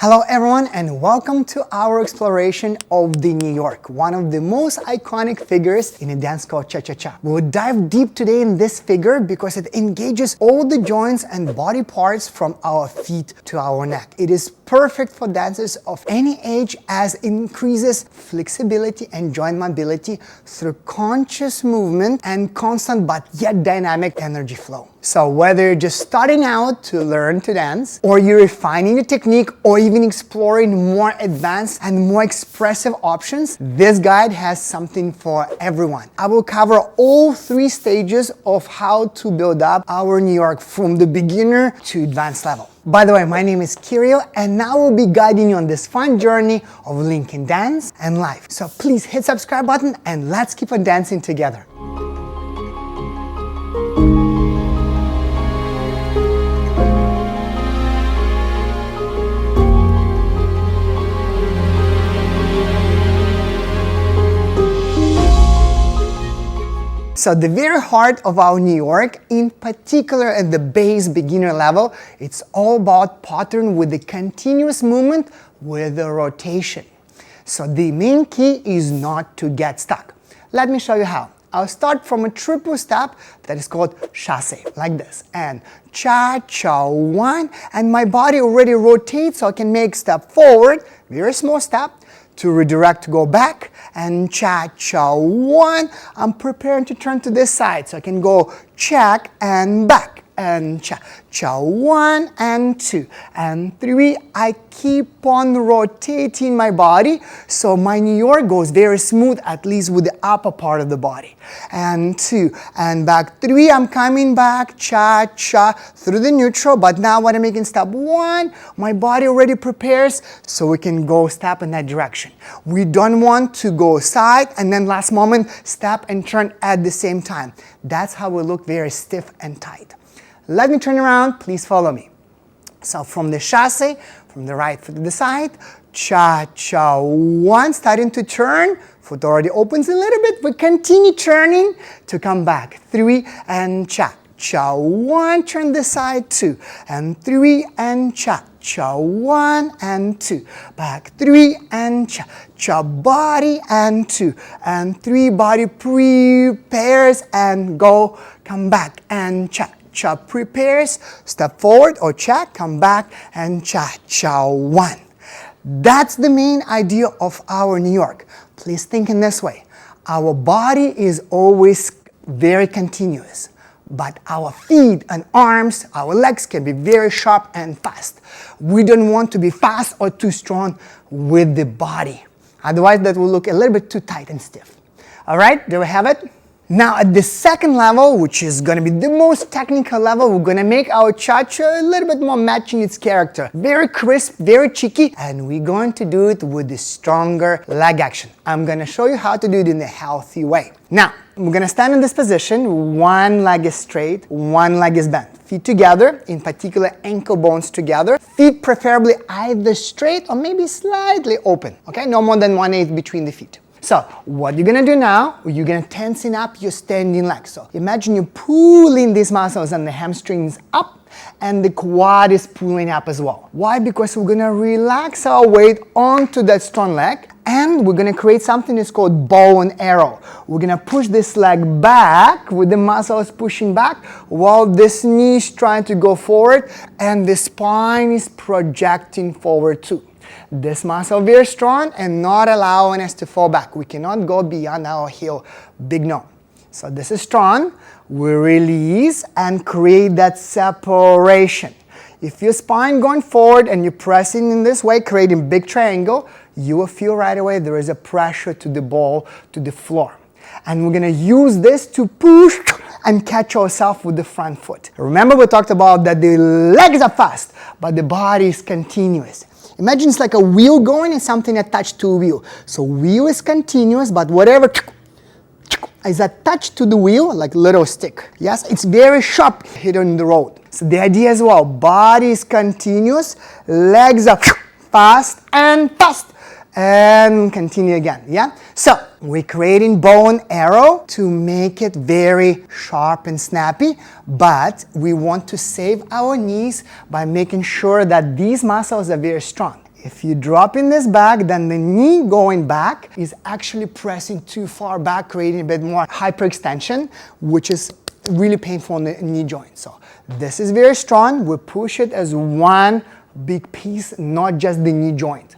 Hello everyone and welcome to our exploration of the New York, one of the most iconic figures in a dance called Cha-Cha-Cha. We will dive deep today in this figure because it engages all the joints and body parts from our feet to our neck. It is perfect for dancers of any age as it increases flexibility and joint mobility through conscious movement and constant but yet dynamic energy flow. So whether you're just starting out to learn to dance, or you're refining the technique, or even exploring more advanced and more expressive options, this guide has something for everyone. I will cover all three stages of how to build up our New York from the beginner to advanced level. By the way, my name is Kyryl, and now we'll be guiding you on this fun journey of linking dance and life. So please hit subscribe button and let's keep on dancing together. So the very heart of our New York, in particular at the base beginner level, it's all about pattern with the continuous movement with the rotation. So the main key is not to get stuck. Let me show you how. I'll start from a triple step that is called chasse, like this. And cha-cha, one, and my body already rotates, so I can make step forward, very small step, to redirect to go back, and cha-cha, one. I'm preparing to turn to this side, so I can go check and back, and cha-cha, one and two and three. I keep on rotating my body, so my New York goes very smooth, at least with the upper part of the body. And two, and back three. I'm coming back, cha-cha, through the neutral, but now when I'm making step one, my body already prepares, so we can go step in that direction. We don't want to go side and then last moment step and turn at the same time. That's how we look very stiff and tight. Let me turn around, please follow me. So from the chasse, from the right foot to the side, cha-cha, one, starting to turn, foot already opens a little bit, we continue turning to come back, three, and cha-cha, one, turn the side, two, and three, and cha-cha, one, and two, back, three, and cha-cha, body, and two, and three, body prepares, and go, come back, and cha prepares, step forward or check, come back, and cha-cha, one. That's the main idea of our New York. Please think in this way. Our body is always very continuous, but our feet and arms, our legs can be very sharp and fast. We don't want to be fast or too strong with the body. Otherwise, that will look a little bit too tight and stiff. All right, there we have it. Now at the second level, which is going to be the most technical level, we're going to make our cha-cha a little bit more matching its character. Very crisp, very cheeky, and we're going to do it with the stronger leg action. I'm going to show you how to do it in a healthy way. Now, we're going to stand in this position. One leg is straight, one leg is bent. Feet together, in particular ankle bones together. Feet preferably either straight or maybe slightly open. Okay, no more than 1/8 between the feet. So what you're going to do now, you're going to tension up your standing leg. So imagine you're pulling these muscles and the hamstrings up and the quad is pulling up as well. Why? Because we're going to relax our weight onto that strong leg and we're going to create something that's called bow and arrow. We're going to push this leg back with the muscles pushing back while this knee is trying to go forward and the spine is projecting forward too. This muscle very strong and not allowing us to fall back. We cannot go beyond our heel, big no. So this is strong. We release and create that separation. If your spine going forward and you're pressing in this way, creating big triangle, you will feel right away there is a pressure to the ball, to the floor. And we're going to use this to push and catch ourselves with the front foot. Remember we talked about that the legs are fast, but the body is continuous. Imagine it's like a wheel going and something attached to a wheel. So wheel is continuous, but whatever is attached to the wheel, like little stick. Yes, it's very sharp hit on the road. So the idea as well, body is continuous, legs are fast and fast. And continue again, yeah? So, we're creating bow and arrow to make it very sharp and snappy, but we want to save our knees by making sure that these muscles are very strong. If you drop in this back, then the knee going back is actually pressing too far back, creating a bit more hyperextension, which is really painful on the knee joint. So this is very strong. We push it as one big piece, not just the knee joint.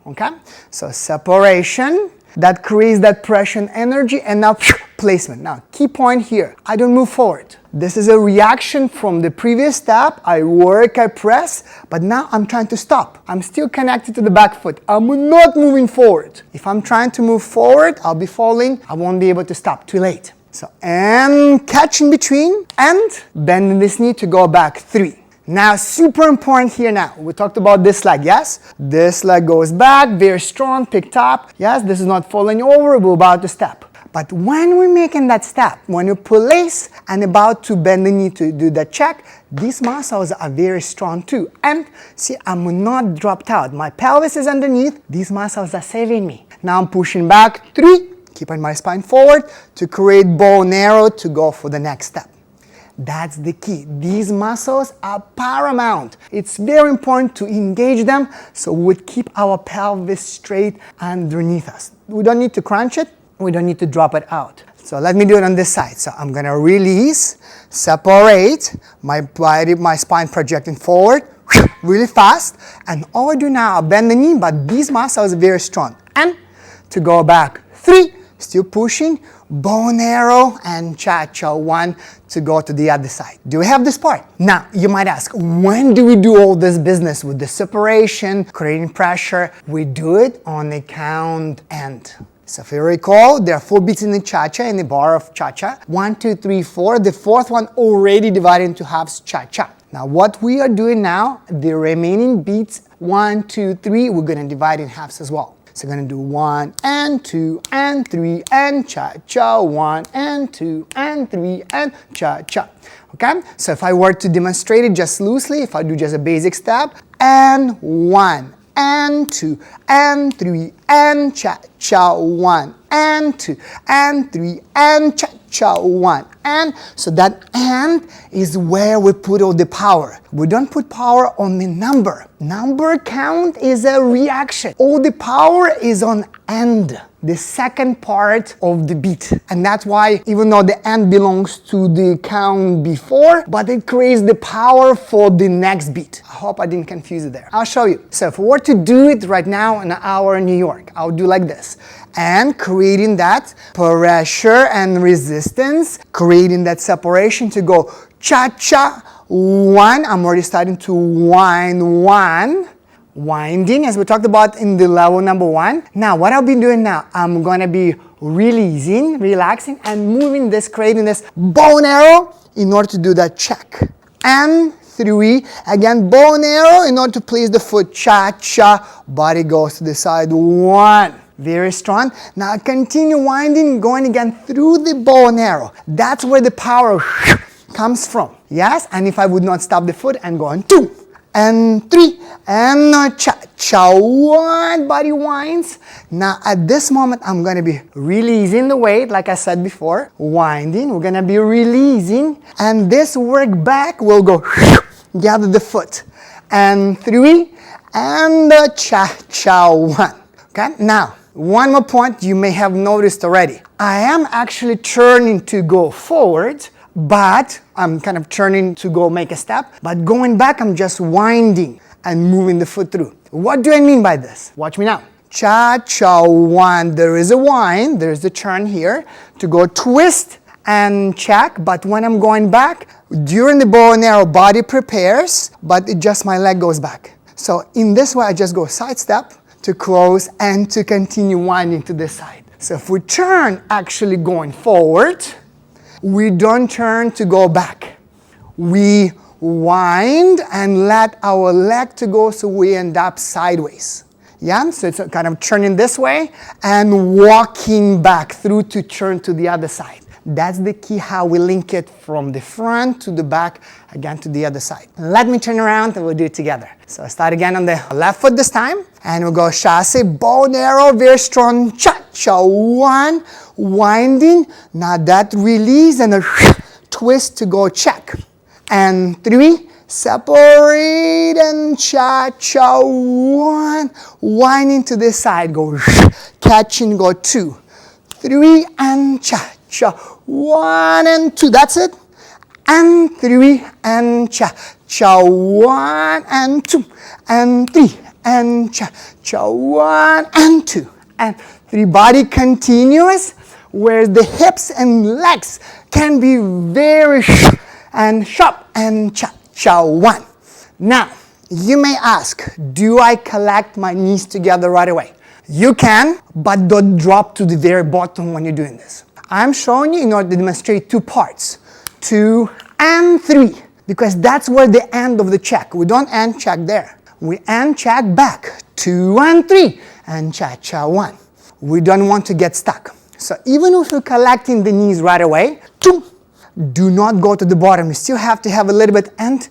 Okay? So separation, that creates that pressure and energy, and now placement. Now, key point here, I don't move forward. This is a reaction from the previous step. I work, I press, but now I'm trying to stop. I'm still connected to the back foot. I'm not moving forward. If I'm trying to move forward, I'll be falling. I won't be able to stop, too late. So, and catch in between, and bend this knee to go back, 3. Now, super important here now. We talked about this leg, yes? This leg goes back, very strong, picked up. Yes, this is not falling over, we're about to step. But when we're making that step, when you place and about to bend the knee to do that check, these muscles are very strong too. And see, I'm not dropped out. My pelvis is underneath. These muscles are saving me. Now I'm pushing back, 3, keeping my spine forward to create bow and arrow to go for the next step. That's the key. These muscles are paramount. It's very important to engage them so we keep our pelvis straight underneath us. We don't need to crunch it. We don't need to drop it out. So let me do it on this side. So I'm going to release, separate, my body, my spine projecting forward, really fast. And all I do now, I bend the knee, but these muscles are very strong. And to go back, 3, still pushing, bow and arrow, and cha-cha, 1 to go to the other side. Do we have this part? Now, you might ask, when do we do all this business with the separation, creating pressure? We do it on the count end. So if you recall, there are 4 beats in the cha-cha, in the bar of cha-cha. 1, 2, 3, 4. The 4th one already divided into halves, cha-cha. Now what we are doing now, the remaining beats, 1, 2, 3, we're going to divide in halves as well. So we're going to do 1 and 2 and 3 and cha-cha, 1 and 2 and 3 and cha-cha. Okay? So if I were to demonstrate it just loosely, if I do just a basic step, and 1 and 2 and 3 and cha-cha, 1 and 2 and 3 and cha-cha, 1 and. So that and is where we put all the power. We don't put power on the number. Number count is a reaction. All the power is on end, the second part of the beat. And that's why, even though the end belongs to the count before, but it creates the power for the next beat. I hope I didn't confuse it there. I'll show you. So if we were to do it right now in our New York, I'll do like this. And creating that pressure and resistance, creating that separation to go cha-cha, 1. I'm already starting to wind 1. Winding, as we talked about in the level number 1. Now, what I'll be doing now, I'm going to be releasing, relaxing, and moving this, creating this bow and arrow in order to do that check. And 3, again, bow and arrow in order to place the foot, cha-cha, body goes to the side, 1. Very strong. Now continue winding, going again through the bow and arrow. That's where the power comes from. Yes? And if I would not stop the foot and go on 2 and 3 and cha-cha, 1, body winds. Now at this moment, I'm going to be releasing the weight, like I said before, winding. We're going to be releasing, and this work back will go gather the foot. And 3 and cha-cha, 1. Okay? Now, one more point you may have noticed already. I am actually turning to go forward, but I'm kind of turning to go make a step. But going back, I'm just winding and moving the foot through. What do I mean by this? Watch me now. Cha-cha, 1. There is a wind. There's a turn here to go twist and check. But when I'm going back, during the bow and arrow, body prepares, but it just my leg goes back. So in this way, I just go side step to close and to continue winding to this side. So if we turn actually going forward, we don't turn to go back. We wind and let our leg to go so we end up sideways. Yeah, so it's kind of turning this way and walking back through to turn to the other side. That's the key, how we link it from the front to the back, again to the other side. Let me turn around and we'll do it together. So I start again on the left foot this time, and we'll go chasse, bow and arrow, very strong, cha-cha, 1, winding. Now that release and a twist to go check. And 3, separate and cha-cha, 1, winding to this side, go catching, go 2, 3 and cha-cha, 1 and 2, that's it, and 3 and cha-cha, 1 and 2, and 3 and cha-cha, 1 and 2, and 3, body continuous, where the hips and legs can be very and sharp and cha-cha, 1. Now, you may ask, do I collect my knees together right away? You can, but don't drop to the very bottom when you're doing this. I'm showing you in order to demonstrate 2 parts, 2 and 3, because that's where the end of the check. We don't end check there. We end check back, 2 and 3, and cha-cha, 1. We don't want to get stuck. So even if you're collecting the knees right away, 2, do not go to the bottom. You still have to have a little bit and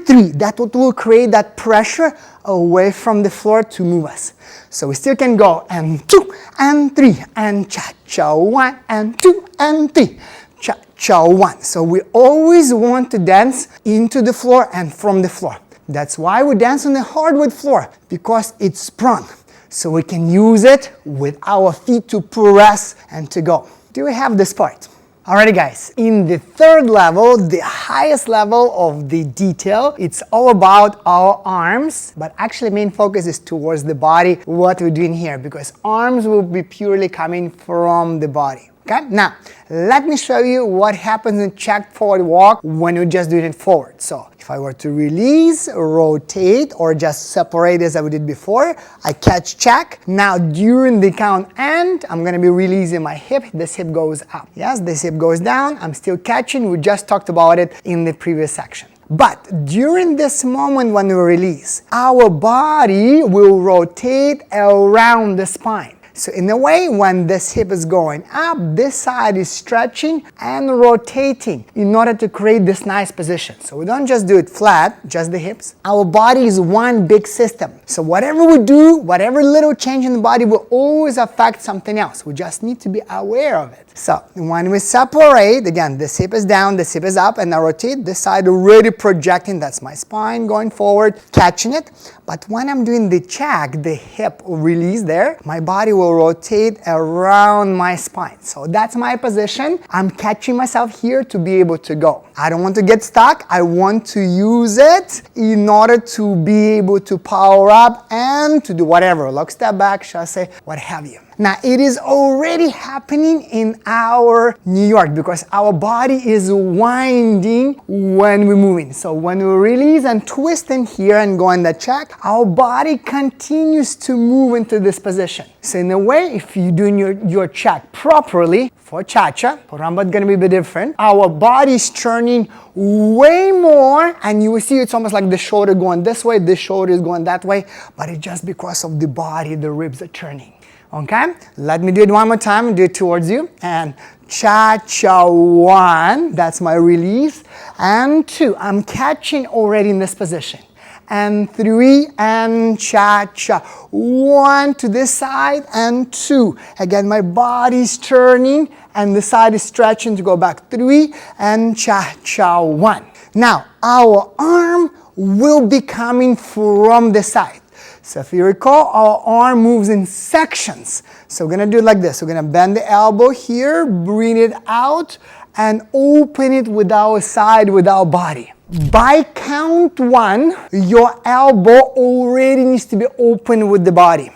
3. That will create that pressure away from the floor to move us. So we still can go and 2 and 3 and cha-cha, 1 and 2 and 3. Cha-cha, 1. So we always want to dance into the floor and from the floor. That's why we dance on the hardwood floor, because it's sprung. So we can use it with our feet to press and to go. Do we have this part? Alrighty guys, in the 3rd level, the highest level of the detail, it's all about our arms, but actually main focus is towards the body, what we're doing here, because arms will be purely coming from the body. Okay, now let me show you what happens in check forward walk when you're just doing it forward. So if I were to release, rotate, or just separate as I did before, I catch check. Now during the count and I'm going to be releasing my hip. This hip goes up. Yes, this hip goes down. I'm still catching. We just talked about it in the previous section. But during this moment when we release, our body will rotate around the spine. So in a way, when this hip is going up, this side is stretching and rotating in order to create this nice position. So we don't just do it flat, just the hips. Our body is one big system. So whatever we do, whatever little change in the body will always affect something else. We just need to be aware of it. So when we separate, again, this hip is down, this hip is up, and I rotate, this side already projecting, that's my spine going forward, catching it. But when I'm doing the check, the hip release there, my body will rotate around my spine. So that's my position. I'm catching myself here to be able to go. I don't want to get stuck. I want to use it in order to be able to power up and to do whatever, lock, step back, chasse, what have you. Now, it is already happening in our New York because our body is winding when we're moving. So when we release and twist in here and go in the check, our body continues to move into this position. So in a way, if you're doing your check properly, for cha-cha, for rumba it's going to be a bit different, our body is turning way more, and you will see it's almost like the shoulder going this way, the shoulder is going that way, but it's just because of the body, the ribs are turning. Okay, let me do it one more time and do it towards you. And cha-cha, 1, that's my release. And 2, I'm catching already in this position. And 3, and cha-cha, 1 to this side, and 2. Again, my body's turning, and the side is stretching to go back. 3, and cha-cha, 1. Now, our arm will be coming from the side. So if you recall, our arm moves in sections. So we're going to do it like this. We're going to bend the elbow here, bring it out, and open it with our side, with our body. By count 1, your elbow already needs to be open with the body.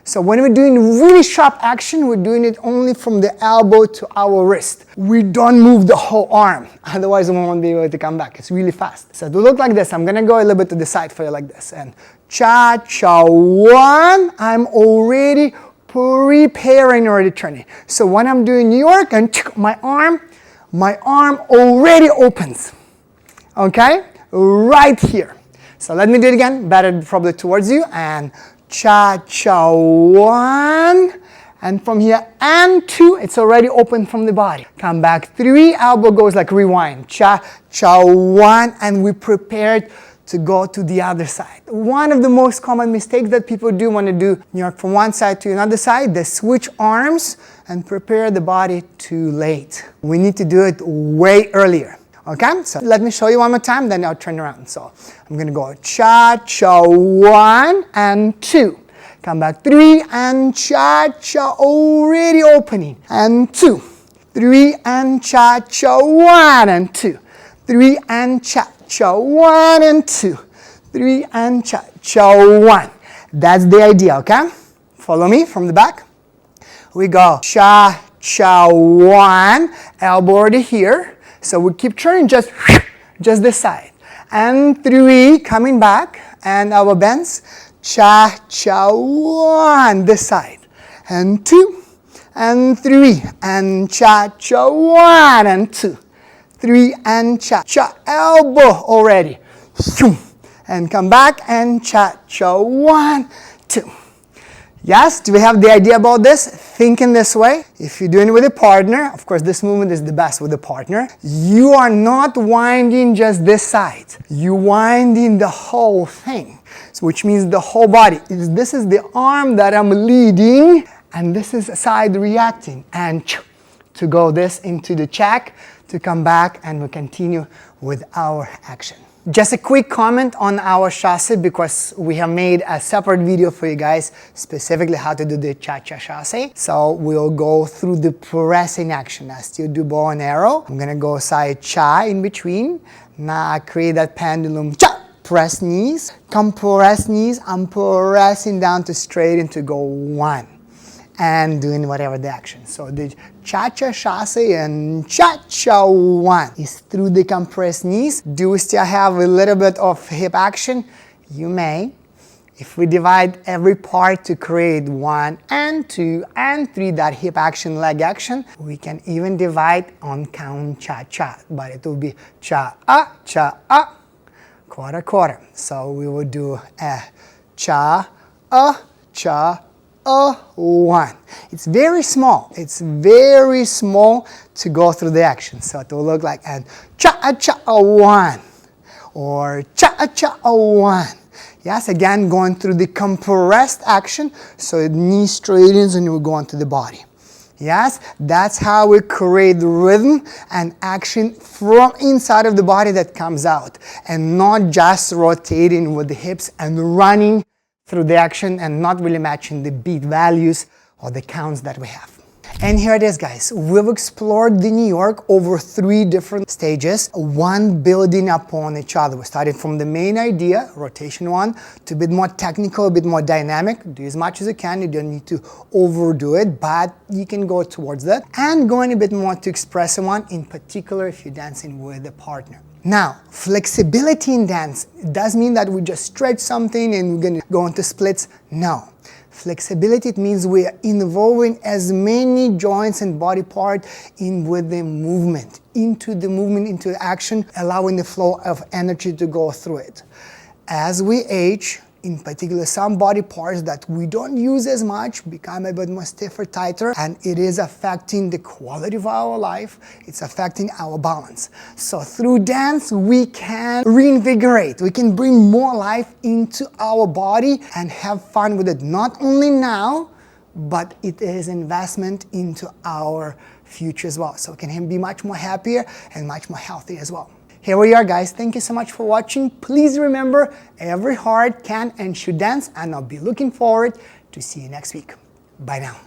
So when we're doing really sharp action, we're doing it only from the elbow to our wrist. We don't move the whole arm, otherwise we won't be able to come back. It's really fast. So to look like this, I'm gonna go a little bit to the side for you like this. And cha-cha, 1, I'm already preparing, already turning. So when I'm doing New York and my arm already opens. Okay, right here. So let me do it again, better probably towards you, and cha-cha, 1, and from here, and 2, it's already open from the body. Come back, 3, elbow goes like rewind, cha-cha, 1, and we prepared to go to the other side. One of the most common mistakes that people do when they do New York from one side to another side, they switch arms and prepare the body too late. We need to do it way earlier. Okay, so let me show you one more time, then I'll turn around. So I'm gonna go cha-cha, 1 and 2. Come back, 3 and cha-cha, already opening, and 2. 3 and cha-cha, 1 and 2. 3 and cha-cha, 1 and 2. 3 and cha-cha, 1. That's the idea, okay? Follow me from the back. We go cha-cha, 1, elbow already here. So we keep turning just this side. And 3, coming back, and elbow bends. Cha-cha, 1, this side. And 2, and 3, and cha-cha, 1 and 2. 3 and cha-cha, elbow already. And come back and cha-cha, 1, 2. Yes, do we have the idea about this? Think in this way. If you're doing it with a partner, of course this movement is the best with a partner, you are not winding just this side. You're winding the whole thing, so which means the whole body. This is the arm that I'm leading, and this is side reacting. And to go this into the check, to come back, and we continue with our action. Just a quick comment on our chasse, because we have made a separate video for you guys specifically how to do the cha-cha chasse. So we'll go through the pressing action. I still do bow and arrow. I'm gonna go side cha in between. Now I create that pendulum cha. Press knees, compress knees. I'm pressing down to straighten to go 1. And doing whatever the action. So the cha-cha chasse and cha-cha 1 is through the compressed knees. Do we still have a little bit of hip action? You may. If we divide every part to create 1 and 2 and 3, that hip action, leg action, we can even divide on count cha-cha, but it will be cha-a, quarter, quarter. So we will do a cha-a, cha-a, 1. It's very small. It's very small to go through the action. So it will look like and cha-cha 1 or cha-cha 1. Yes, again going through the compressed action. So the knee straightens and we go onto the body. Yes, that's how we create rhythm and action from inside of the body that comes out, and not just rotating with the hips and running through the action and not really matching the beat values or the counts that we have. And here it is, guys. We've explored the New York over 3 different stages, one building upon each other. We started from the main idea, rotation 1, to a bit more technical, a bit more dynamic. Do as much as you can. You don't need to overdo it, but you can go towards that. And going a bit more to expressive 1, in particular if you're dancing with a partner. Now, flexibility in dance does mean that we just stretch something and we're going to go into splits. No. Flexibility, it means we are involving as many joints and body parts in with the movement, into action, allowing the flow of energy to go through it. As we age, in particular some body parts that we don't use as much become a bit more stiffer, tighter, and it is affecting the quality of our life. It's affecting our balance. So through dance we can reinvigorate, we can bring more life into our body and have fun with it, not only now, but it is investment into our future as well. So we can be much more happier and much more healthy as well. Here we are, guys. Thank you so much for watching. Please remember, every heart can and should dance, and I'll be looking forward to see you next week. Bye now.